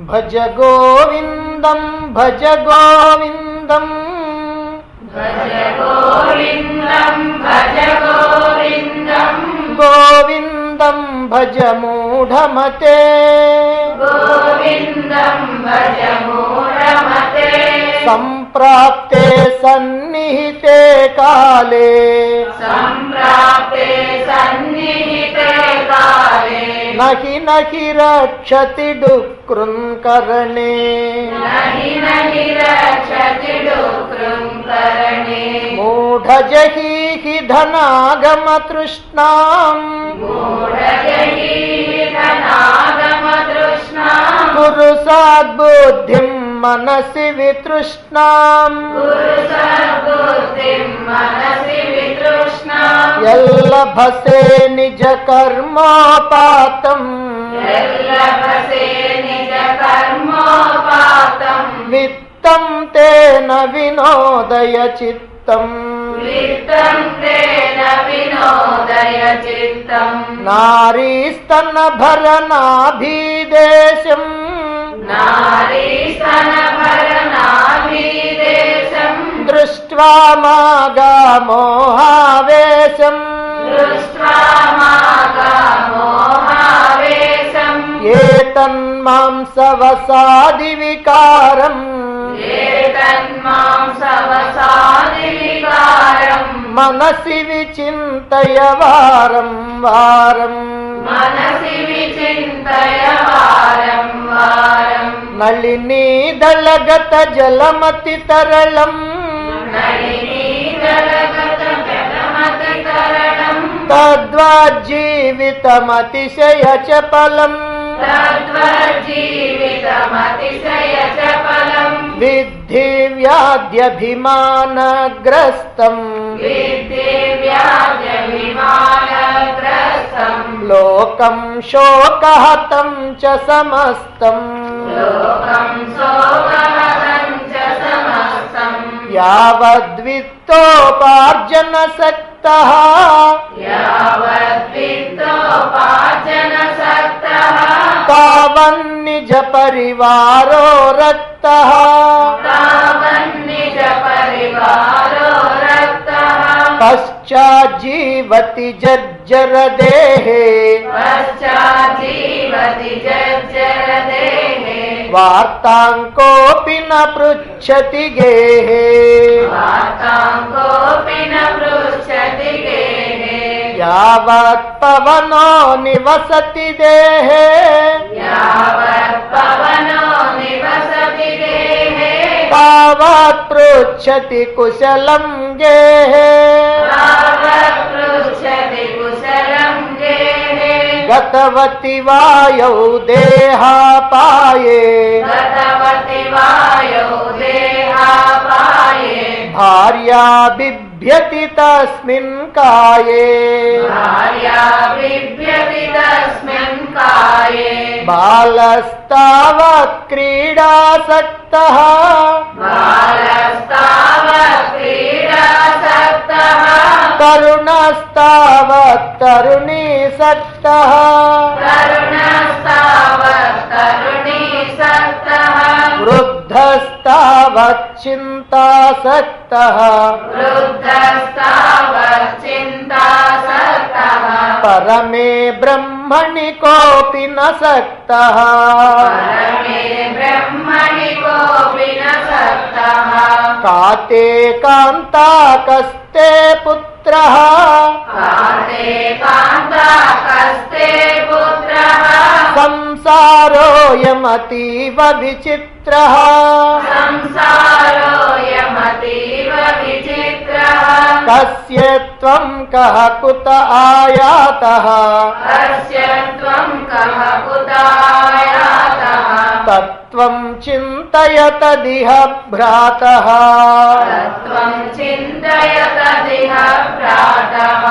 భజ గోవిందం భజ గోవిందం భజ గోవిందం భజ గోవిందం గోవిందం భజ మూఢమతే గోవిందం భజ మూఢమతే సంప్రాప్తే సన్నిహితే కాలే సంప్రాప్తే సన్నిహితే కాలే నహి నహి రక్షతి డుక్రుంకరణే నహి నహి రక్షతి డుక్రుంకరణే మూఢజహీహి ధనాగమ తృష్ణాం మూఢజహీహి ధనాగమ తృష్ణాం కురు సద్బుద్ధిం మనసి వితృష్ణాం కురు సద్బుద్ధిం మనసి వితృష్ణాం యల్లభసే నిజ కర్మోపాతం యల్లభసే నిజ కర్మోపాతం విత్తం తేన వినోదయ చిత్తం విత్తం తేన వినోదయ చిత్తం నారీస్తన భరణాభిదేశం నారీస్తన భరణాభిదేశం దృష్ట్వా మాగామోహావేశం దృష్ట్వా మాగామోహావేశం ఏతన్మాంసవసాది వికారం ఏతన్మాంసవసాది వికారం మనసి విచింతయ వారం వారం మనసి విచింతయ వారం వారం నళినీ దళగత జలమతి తరళం నళినీ జలగత జలమతి తరణం తద్వాజ్జీవితమతిశయ చపలం తద్వజ్జీవితమతిశయ చపలం విద్ధి వ్యాధ్యభిమానగ్రస్తం విద్ధి వ్యాధ్యభిమానగ్రస్తం లోకం శోకహతం చ సమస్తం లోకం శోకహతం చ సమస్తం యావద్విత్తోపార్జన సక్తః యావద్విత్తోపార్జన సక్తః తావన్నిజ పరివారో రక్తః తావన్నిజ పరివారో రక్తః పశ్చాజ్జీవతి జర్జర దేహే పశ్చాజ్జీవతి జర్జర దేహే వార్తాంకోపి న పృచ్ఛతి గేహే వార్తాం కోపి న పృచ్ఛతి గేహే యావత్ పవనో నివసతి దేహే యావత్ పవనో నివసతి దేహే తావత్ పృచ్ఛతి కుశలం గేహే తావత్ పృచ్ఛతి కుశలం గేహే గతవతి వాయౌ దేహాపాయే గతవతి వాయో దేహాపాయే భార్యా బిభ్యతి తస్మిన్ కాయే భార్యా బిభ్యతి తస్మిన్ కాయే బాలస్తావత్ క్రీడాసక్తః బాలస్తావత్ క్రీడాసక్తః తరుణస్తావత్ తరుణీసక్తః తరుణస్తావత్ తరుణీసక్తః వృద్ధస్తావత్ చింతాసక్తః వృద్ధస్తావత్ చింతాసక్తః పరమే బ్రహ్మణి కోపి న సక్తః పరమే బ్రహ్మణి కోపి న సక్తః కాతే కాంతా కస్తే పుత్రః కాతే కాంతా కస్తే పుత్రః సంసారోయమతీవ విచిత్రః సంసారోయమతీవ విచిత్రః కస్య త్వం కః కుత ఆయాతః కస్య త్వం కః కుతాయాతః తత్వం చింతయతదిహ భ్రాతః తత్వం చింతయతదిహ భ్రాతః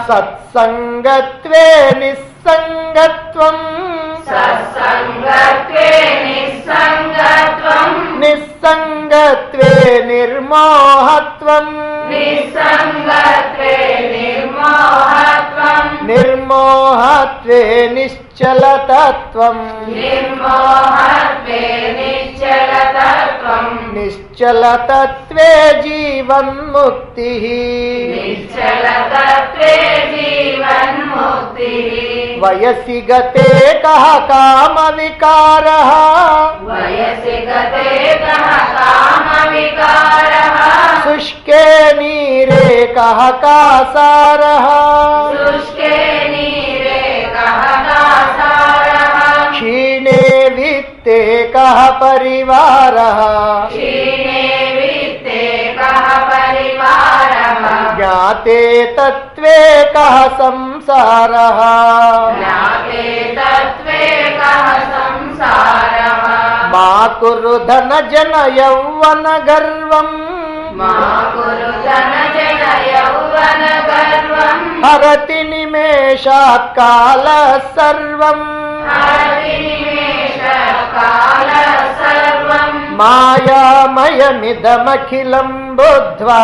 సత్సంగత్వే నిస్సంగత్వం సత్సంగత్వే నిస్సంగత్వం నిస్సంగత్వే నిర్మోహత్వం నిస్సంగత్వే నిర్మోహత్వం నిర్మోహత్వే నిశ్చలతత్వం నిర్మోహత్వే నిశ్చలతత్వం నిశ్చలతత్వే జీవన్ముక్తిః నిశ్చలతత్వే జీవన్ముక్తిః వయసి గతే కః కామవికారః వయసి గతే కః కామవికారః శుష్కే నీరే కః కాసారః శుష్కే నీరే కః కాసారః క్షీణే విత్తే కః పరివారః క్షీణే విత్తే కః పరివారః జ్ఞాతే తత్వే కః సంసారః జ్ఞాతే తత్వే కః సంసారః మా కురు ధన జన యౌవన గర్వం మా కురు ధన జన యౌవన గర్వం హరతి నిమేషాత్ కాల సర్వం హరి నిమేష కాల సర్వం మాయామయమిదమఖిలం బుద్ధ్వా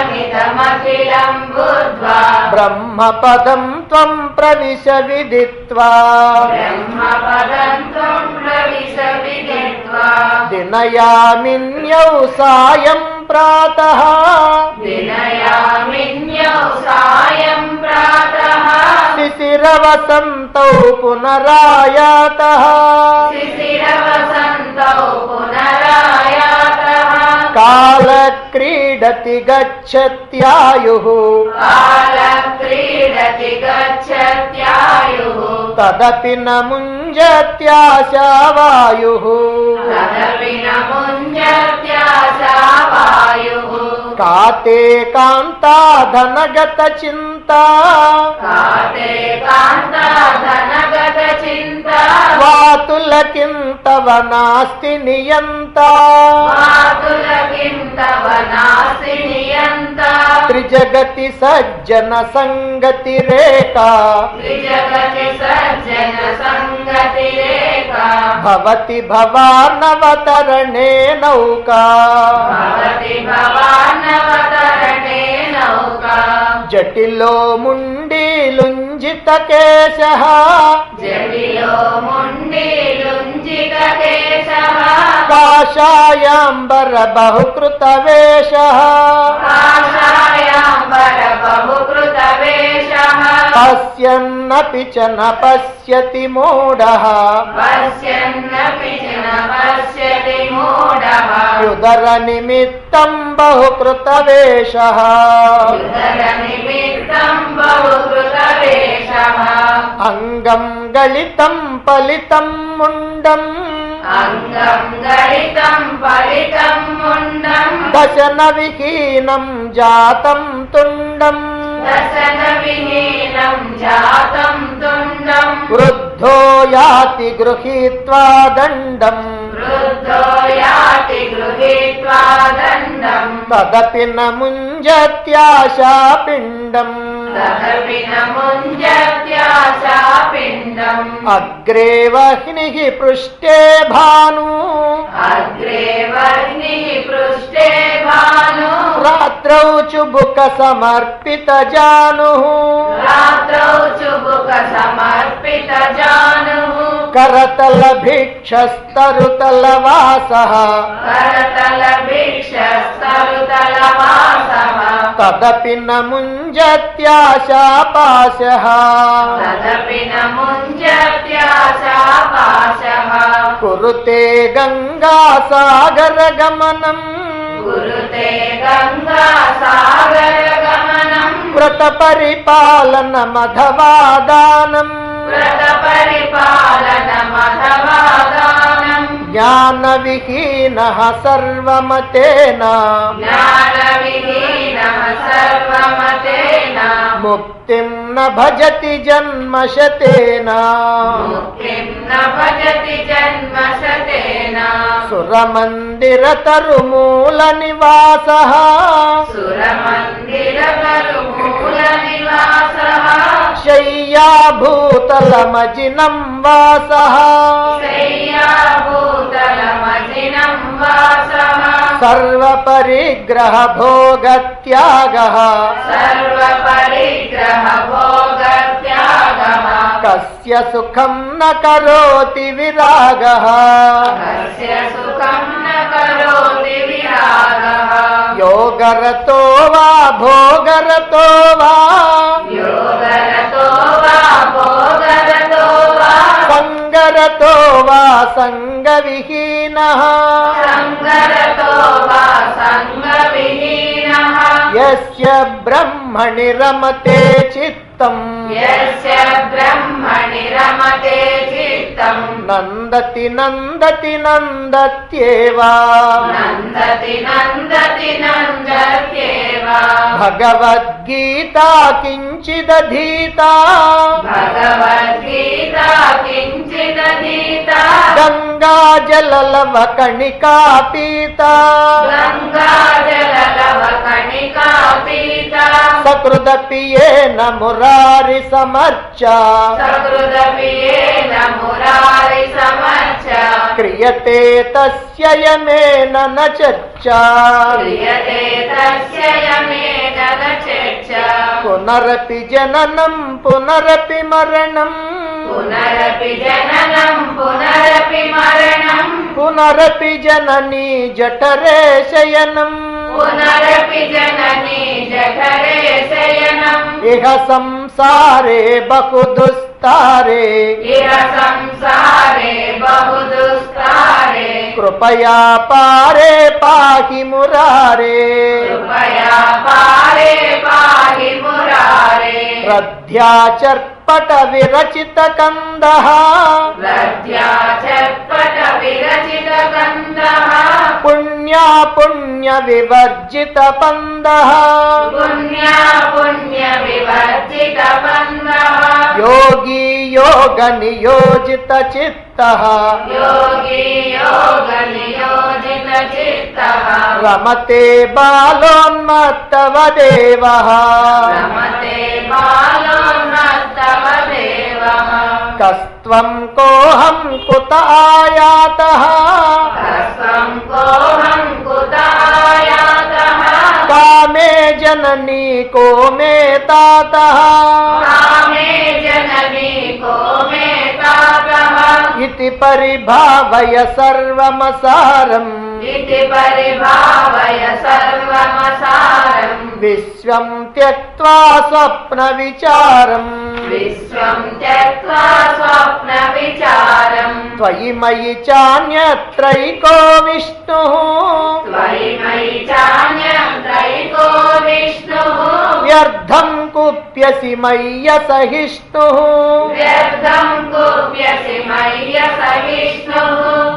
మాయామయమిదమఖిలం బుద్ధ్వా బ్రహ్మపదం త్వం ప్రవిశ విదిత్వా బ్రహ్మపదం త్వం ప్రవిశ విదిత్వా దినయామిన్యౌ సాయం ప్రాతః వినయామిన్యౌ సాయం ప్రాతః శిశిరవసంతౌ పునరాయాతః శిశిరవసంతౌ పునరాయాతః కాల క్రీడతి గచ్చత్యాయుః కాల క్రీడతి గచ్చత్యాయుః తదపి న ముంజత్యాశా వాయుః తదపి న ముంజత్యాశా వాయుః కాతే కాంతా ధనగత చింతా కాతే కాంత ధనగత చింత వాతులకింతవ నాస్తి నియంతా మాతులకింతవ నాస్తి నియంత త్రిజగతి సజ్జన సంగతి రేఖా త్రిజగతి సజ్జన సంగతి రేఖ భవతి భవానవతరణే నౌకా భవతి భవానవతరణే నౌకా జటిలో ముండీలుంజిత కేశః జటిలో ముండీలుంజిత కేశః కాషాయాంబర బహుకృత వేషః కాషాయాంబర బహుకృత వేషః పశ్యన్నపి చ న పశ్యతి మూఢః పశ్యన్నపి చ న పశ్యతి మూఢః యుదర నిమిత్తం బహుకృత వేషః యుదర నిమిత్తం బహుకృత వేషః అంగం గళితం ఫలితం ముండం అంగం గళితం ఫలితం ముండం దశన విహీనం జాతం తుండం దశన విహీనం జాతం తుండం వృద్ధో యాతి గృహీత్వా దండం వృద్ధో యాతి గృహీత్వా దండం తదపి న ముంజత్యాశా పిండం తదపి న ముంజత్యాశా పిండం అగ్రే వహ్నిః పృష్ఠే భాను అగ్రే వర్ణిః పృష్ఠే భాను రాత్రౌ చుబుక సమర్పిత జానుః రాత్రౌ చుబుక సమర్పిత జానుః కరతల భిక్షస్తరుతల వాసః కరతల భిక్షస్తరుతల వాసః తదపి న ముంజత్యాశా పాశః తదపి న ముంజత్యాశా పాశః కురుతే గంగా సాగర గమనం కురుతే గంగా సాగర గమనం వ్రత పరిపాలన మధవాదానం వ్రత పరిపాలన మధవాదానం జ్ఞాన విహీనః సర్వమతేన జ్ఞాన విహీనః సర్వమతేన ముక్తిం న భజతి జన్మశతేన ముక్తిం న భజతి జన్మశతేన సురమందిర తరుమూల నివాసః సురమందిర కరుమూల निवासः शय्याभूतलमजिनं वासः शय्याभूतलमजिनं वासः सर्वपरिग्रहभोगत्यागः सर्वपरिग्रहभोगत्यागः कस्य सुखं न करोति विरागः कस्य सुखं न करोति विरागः योगरतो वा भोगरतो वा योगरतो वा भोगरतो वा संगरतो वा संगविहीनः संगरतो वा संगविहीनः यस्य ब्रह्मणि रमते चित्तम् यस्य ब्रह्मणि रमते चित्तम् नन्दति नन्दति नन्दत्येव नन्दति नन्दति नन्दत्येव भगवद्गीता किञ्चिदधीता भगवद्गीता किञ्चिदधीता गङ्गाजललवकणिका पीता गङ्गाजललवकणिका पीता सकृदपि येन मुरारिसमर्चा सकृदपि येन मुरारिसमर्चा क्रियते तस्य यमेन न चर्चा क्रियते तस्य यमेन न चर्चा पुनरपि जननं पुनरपि मरणम् पुनरपि जननं पुनरपि मरणं पुनरपि जननी जठरे शयनम् पुनरपि जननी जठरे शयनम् इह संसारे बहुदुस्तारे इह संसारे बहुदुस्तारे कृपया पारे पाहि मुरारे कृपया पारे पाहि मुरारे रथ्याचर्पट विरचित कंदः लज्जा चट्पट विरचित गन्धः पुण्या पुण्य विवर्जित पंदः पुण्या पुण्य विवर्जित बन्धः योगी योग नियोजित चित्तः योगी योग नियोजित चित्तः रमते बालोन्मत्तवदेवः रमते बालोन्मत्तव देवः कस्त्वं कोऽहं कुत आयातः कस्त्वं कोऽहं कुत आयातः कामे जननी को मे तातः कामे जननी को मे तातः इति परिभावय सर्वमसारम् इति परिभावय सर्वमसारम् विश्वं त्यक्त्वा स्वप्नविचारम् विश्वं त्यक्त्वा स्वप्नविचारम् त्वयि मयि चान्यत्रैको विष्णुः त्वयि मयि चान्यत्रैको विष्णुः व्यर्थं कुप्यसि मय्यसहिष्णुः व्यर्थं कुप्यसि मय्यसहिष्णुः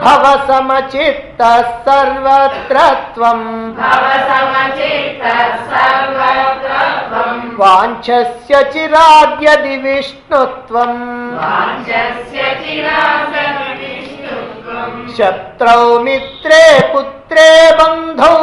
भव समचित्तः सर्वत्र त्वम् भव समचित्तः सर्वत्र त्वम् वाञ्छस्य चिराद्यदि विष्णुत्वम् वाञ्छस्य चिराद्यदि विष्णुत्वम् शत्रौ मित्रे पुत्रे बन्धौ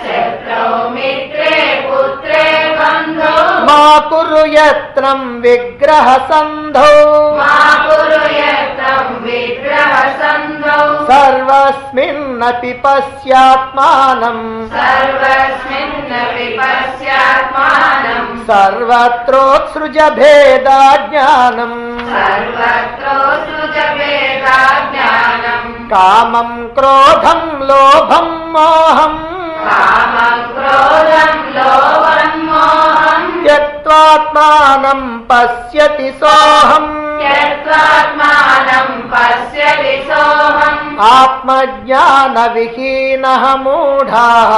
शत्रौ मित्रे पुत्रे बन्धौ मा कुरु यत्नं विग्रहसन्धौ मा कुरु यत्नं विग्रहसन्धौ सर्वस्मिन्नपि पश्यात्मानं सर्वस्मिन्नपि पश्यात्मानं सर्वत्रोत्सृज भेदाज्ञानम् सर्वत्रोत्सृज भेदाज्ञानम् कामं क्रोधं लोभं मोहम् कामं क्रोधं लोभं मोहं त्यक्त्वात्मानं पश्यति सोऽहम् त्यक्त्वात्मानं पश्यति सोऽहम् आत्मज्ञानविहीनः मूढाः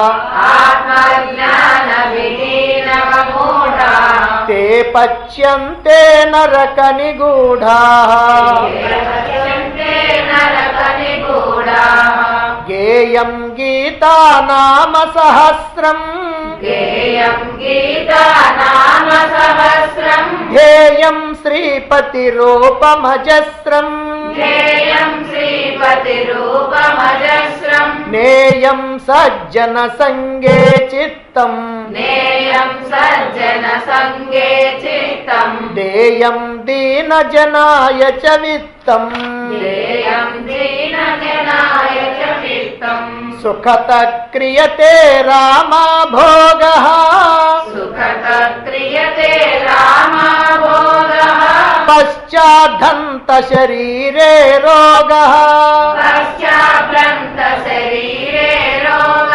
आत्मज्ञानविहीनः मूढाः ते पच्यन्ते नरकनिगूढाः पश्यन्ते नरकनिगूढाः गेयं गीता नाम सहस्रम् गेयं गीता नाम सहस्रम् ध्येयं श्रीपतिरूपमजस्रम् ध्येयं श्रीपतिरूपमजस्रम् नेयं सज्जनसङ्गे चित्तम् नेयं देयं सज्जन संगे चित्तं देयं दीनजनाय च वित्तम् देयं दीनजनाय च वित्तं सुखतः क्रियते रामा भोगः सुखतः क्रियते रामभोगः पश्चाद्धन्त शरीरे रोगः पश्चाभ्रन्त शरीरे रोगः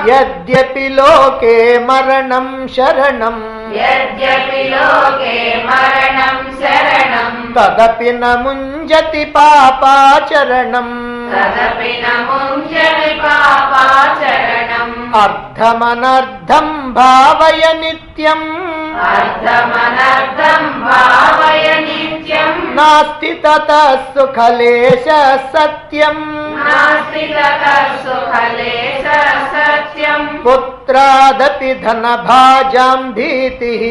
यद्यपि लोके मरणं शरणं यद्यपि लोके मरणं शरणं तदपि न मुञ्जति पापाचरणम् तदपि न मुञ्चति पापाचरणम् अर्धमनर्धं भावय नित्यम् अर्धमनर्धं भावय नित्यं नास्ति ततः सुखलेशः सत्यम् नास्ति ततः सुखलेशः सत्यम् पुत्रादपि धनभाजां भीतिः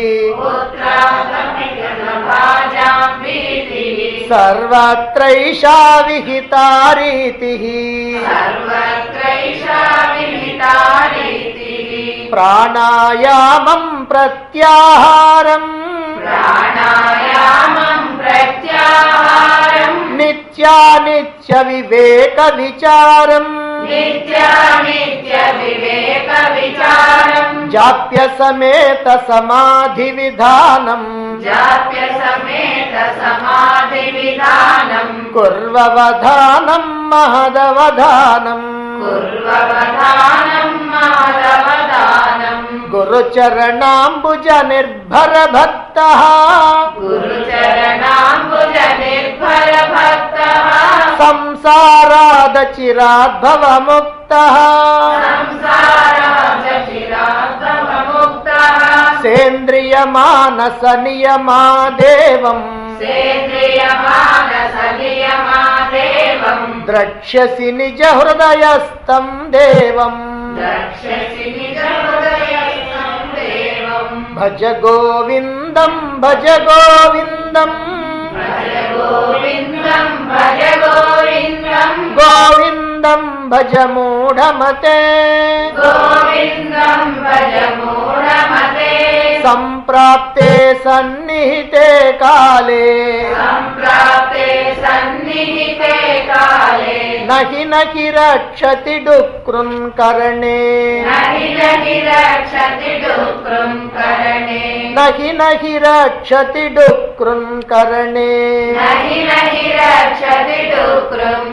पुत्रादपि धनभाजां भीतिः सर्वत्रैषा विहिता रीतिः सर्वत्रैषा विहिता रीतिः प्राणायामं प्रत्याहारम् प्राणायामं प्रत्याहारं नित्यानित्यविवेकविचारम् नित्यानित्यविवेकविचारं जाप्य समेत समाधिविधानम् जाप्यसमेतसमाधिविधानं कुर्ववधानं महदवधानम् कुर्ववधानं महदवधानं गुरुचरणाम्बुजनिर्भरभक्तः गुरुचरणाम्बुजनिर्भरभक्तः संसारादचिराद्भवमुक्तः संसारादचिराद्भवमुक्तः सेन्द्रियमानसनियमादेवम् सेन्द्रियमानसनियमादेवं द्रक्ष्यसि निजहृदयस्थं देवम् द्रक्ष्यसि निजहृदयस्थं देवं भज गोविन्दं भज गोविन्दम् भज गोविन्दं भज गोविन्दं गोविन्दं भज मूढमते गोविन्दं भज मूढमते सम्प्राप्ते सन्निहिते काले सम्प्राप्ते सन्निहिते काले नहि रक्षति डुक्रुन्करणे नहि रक्षति डुक्रुं करणे नहि रक्षति डुक्रुन्करणे नहि रक्षति डुक्रुं